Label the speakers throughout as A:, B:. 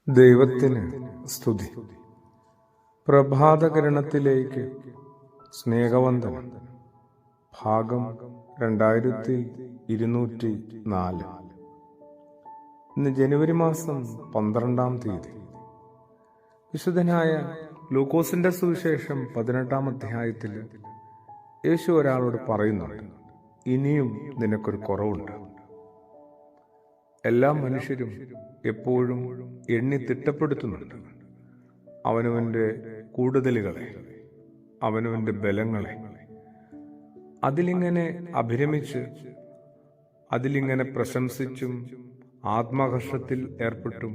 A: ദൈവത്തിന് സ്തുതി. പ്രഭാതകിരണത്തിലേക്ക് സ്നേഹവന്ദനം. ഭാഗം 2204. ഇന്ന് ജനുവരി മാസം 12-ാം തീയതി. വിശുദ്ധനായ ലൂക്കോസിന്റെ സുവിശേഷം 18-ാം അധ്യായത്തിൽ യേശു ഒരാളോട് പറയുന്നുണ്ട്, ഇനിയും നിനക്കൊരു കുറവുണ്ട്. എല്ലാ മനുഷ്യരും എപ്പോഴും എണ്ണി തിട്ടപ്പെടുത്തുന്നുണ്ട് അവനവൻ്റെ കൂടുതലുകളെ, അവനവൻ്റെ ബലങ്ങളെ. അതിലിങ്ങനെ അഭിരമിച്ച്, അതിലിങ്ങനെ പ്രശംസിച്ചും ആത്മഹർഷത്തിൽ ഏർപ്പെട്ടും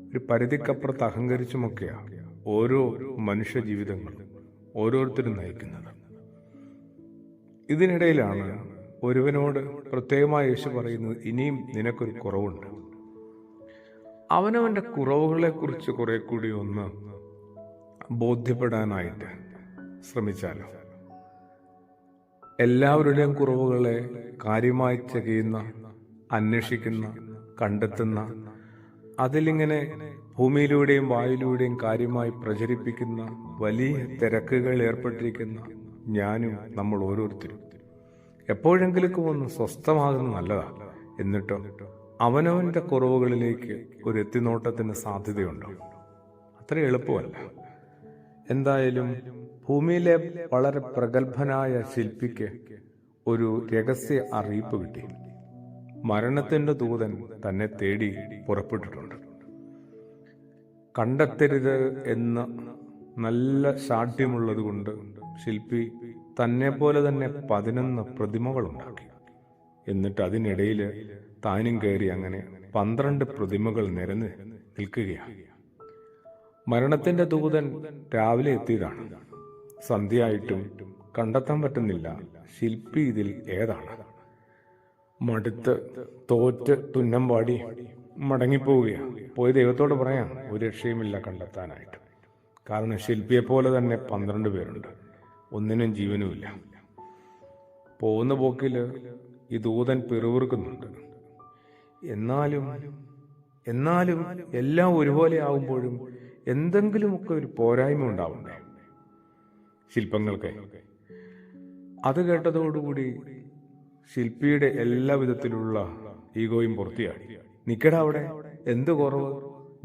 A: ഒരു പരിധിക്കപ്പുറത്ത് അഹങ്കരിച്ചുമൊക്കെയാണ് ഓരോ മനുഷ്യ ജീവിതങ്ങളും ഓരോരുത്തരും നയിക്കുന്നത്. ഇതിനിടയിലാണ് ഒരുവനോട് പ്രത്യേകമായി യേശു പറയുന്നത്, ഇനിയും നിനക്കൊരു കുറവുണ്ട്. അവനവൻ്റെ കുറവുകളെക്കുറിച്ച് കുറെ കൂടി ഒന്ന് ബോധ്യപ്പെടാനായിട്ട് ശ്രമിച്ചാലോ. എല്ലാവരുടെയും കുറവുകളെ കാര്യമായി ചെയ്യുന്ന, അന്വേഷിക്കുന്ന, കണ്ടെത്തുന്ന, അതിലിങ്ങനെ ഭൂമിയിലൂടെയും വായുവിലൂടെയും കാര്യമായി പ്രചരിപ്പിക്കുന്ന വലിയ തിരക്കുകൾ ഏർപ്പെട്ടിരിക്കുന്ന ഞാനും നമ്മൾ ഓരോരുത്തരും എപ്പോഴെങ്കിലും ഒന്ന് സ്വസ്ഥമാകുന്ന നല്ലതാണ്. എന്നിട്ടോ അവനവൻ്റെ കുറവുകളിലേക്ക് ഒരു എത്തിനോട്ടത്തിന് സാധ്യതയുണ്ടോ? അത്ര എളുപ്പമല്ല. എന്തായാലും ഭൂമിയിലെ വളരെ പ്രഗത്ഭനായ ശില്പിക്ക് ഒരു രഹസ്യ അറിയിപ്പ് കിട്ടി. മരണത്തിന്റെ ദൂതൻ തന്നെ തേടി പുറപ്പെട്ടിട്ടുണ്ട്. കണ്ടെത്തരുത് എന്ന് നല്ല ശാഠ്യമുള്ളത് കൊണ്ട് ശില്പി തന്നെ പോലെ തന്നെ 11 പ്രതിമകൾ ഉണ്ടാക്കി. എന്നിട്ട് അതിനിടയിൽ താനും കയറി അങ്ങനെ 12 പ്രതിമകൾ നിരന്ന് നിൽക്കുകയാണ്. മരണത്തിന്റെ ദൂതൻ രാവിലെ എത്തിയതാണ്. സന്ധ്യയായിട്ടും കണ്ടെത്താൻ പറ്റുന്നില്ല ശില്പി ഇതിൽ ഏതാണ്. മടുത്ത് തോറ്റ് തുന്നം പാടി മടങ്ങിപ്പോവുകയാണ്. പോയി ദൈവത്തോട് പറയാം, ഒരു രക്ഷയുമില്ല കണ്ടെത്താനായിട്ട്. കാരണം ശില്പിയെ പോലെ തന്നെ 12 പേരുണ്ട്, ഒന്നിനും ജീവനുമില്ല. പോകുന്ന പോക്കിൽ ഈ ദൂതൻ പിറുവിറുക്കുന്നുണ്ട്. എന്നാലും എല്ലാം ഒരുപോലെ ആവുമ്പോഴും എന്തെങ്കിലുമൊക്കെ ഒരു പോരായ്മ ഉണ്ടാവണ്ടേ ശില്പങ്ങൾക്ക്. അത് കേട്ടതോടുകൂടി ശില്പിയുടെ എല്ലാ വിധത്തിലുള്ള ഈഗോയും പുറത്തിയാടി. നിക്കട അവിടെ, എന്ത് കുറവ്?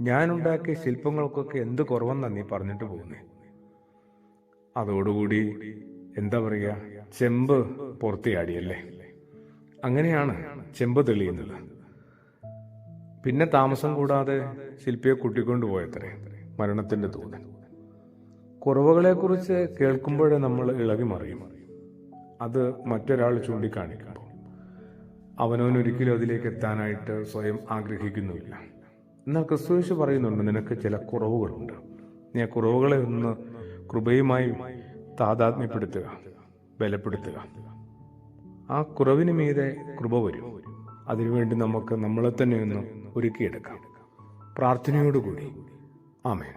A: ഞാനുണ്ടാക്കിയ ശില്പങ്ങൾക്കൊക്കെ എന്ത് കുറവെന്നാ നീ പറഞ്ഞിട്ട് പോകുന്നേ? അതോടുകൂടി എന്താ പറയുക, ചെമ്പ് പുറത്തിയാടിയല്ലേ. അങ്ങനെയാണ് ചെമ്പ് തെളിയുന്നത്. പിന്നെ താമസം കൂടാതെ ശില്പിയെ കൂട്ടിക്കൊണ്ടുപോയത്രേ മരണത്തിന്റെ ദൂതൻ. കുറവുകളെ കുറിച്ച് കേൾക്കുമ്പോഴേ നമ്മൾ ഇളകി മറിയും. അത് മറ്റൊരാൾ ചൂണ്ടിക്കാണിക്കുമ്പോൾ അവനവനൊരിക്കലും അതിലേക്ക് എത്താനായിട്ട് സ്വയം ആഗ്രഹിക്കുന്നുമില്ല. എന്നാൽ ക്രിസ്തുയേശു പറയുന്നുണ്ട്, നിനക്ക് ചില കുറവുകളുണ്ട്. നീ ആ കുറവുകളെ ഒന്ന് കൃപയുമായി താതാത്മ്യപ്പെടുത്തുക, ബലപ്പെടുത്തുക. ആ കുറവിന് മീതെ കൃപ വരും. അതിനുവേണ്ടി നമുക്ക് നമ്മളെ തന്നെ ഒന്ന് ഒരുക്കിയെടുക്കാം പ്രാർത്ഥനയോടുകൂടി. ആമേൻ.